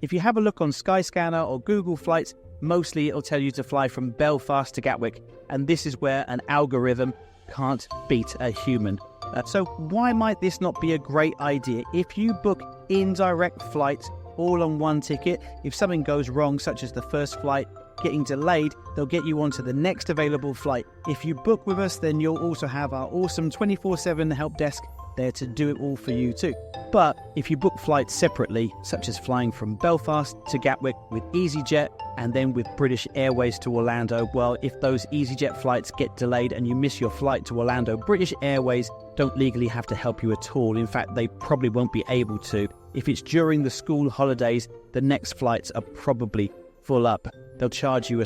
If you have a look on Skyscanner or Google Flights, mostly it'll tell you to fly from Belfast to Gatwick, and this is where an algorithm can't beat a human. So why might this not be a great idea? If you book indirect flights all on one ticket, if something goes wrong, such as the first flight getting delayed, they'll get you onto the next available flight. If you book with us, then you'll also have our awesome 24/7 help desk there to do it all for you too. But if you book flights separately, such as flying from Belfast to Gatwick with EasyJet and then with British Airways to Orlando, well, if those EasyJet flights get delayed and you miss your flight to Orlando, British Airways don't legally have to help you at all. In fact, they probably won't be able to. If it's during the school holidays, the next flights are probably full up. They'll charge you a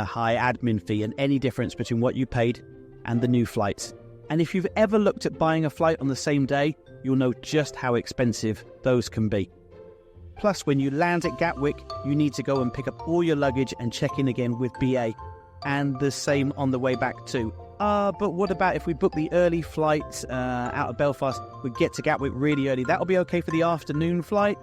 high admin fee, and any difference between what you paid and the new flights. And if you've ever looked at buying a flight on the same day, you'll know just how expensive those can be. Plus, when you land at Gatwick, you need to go and pick up all your luggage and check in again with BA. And the same on the way back too. But what about if we book the early flight out of Belfast? We get to Gatwick really early. That'll be okay for the afternoon flight?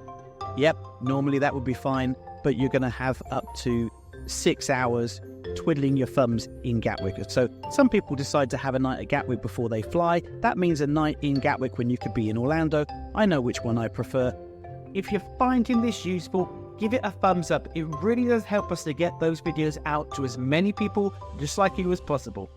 Yep, normally that would be fine. But you're going to have up to 6 hours twiddling your thumbs in Gatwick. So some people decide to have a night at Gatwick before they fly. That means a night in Gatwick when you could be in Orlando. I know which one I prefer. If you're finding this useful, give it a thumbs up. It really does help us to get those videos out to as many people just like you as possible.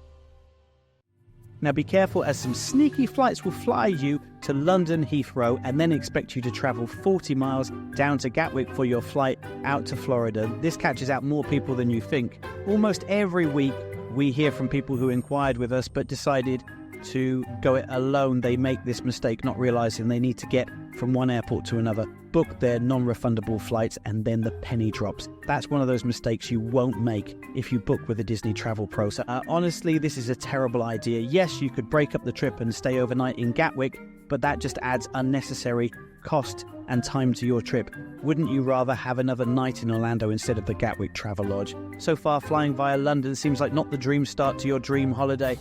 Now be careful, as some sneaky flights will fly you to London Heathrow and then expect you to travel 40 miles down to Gatwick for your flight out to Florida. This catches out more people than you think. Almost every week we hear from people who inquired with us but decided to go it alone. They make this mistake not realizing they need to get from one airport to another, book their non-refundable flights, and then the penny drops. That's one of those mistakes you won't make if you book with a Disney Travel Pro. So honestly, this is a terrible idea. Yes, you could break up the trip and stay overnight in Gatwick, but that just adds unnecessary cost and time to your trip. Wouldn't you rather have another night in Orlando instead of the Gatwick Travelodge? So far, flying via London seems like not the dream start to your dream holiday.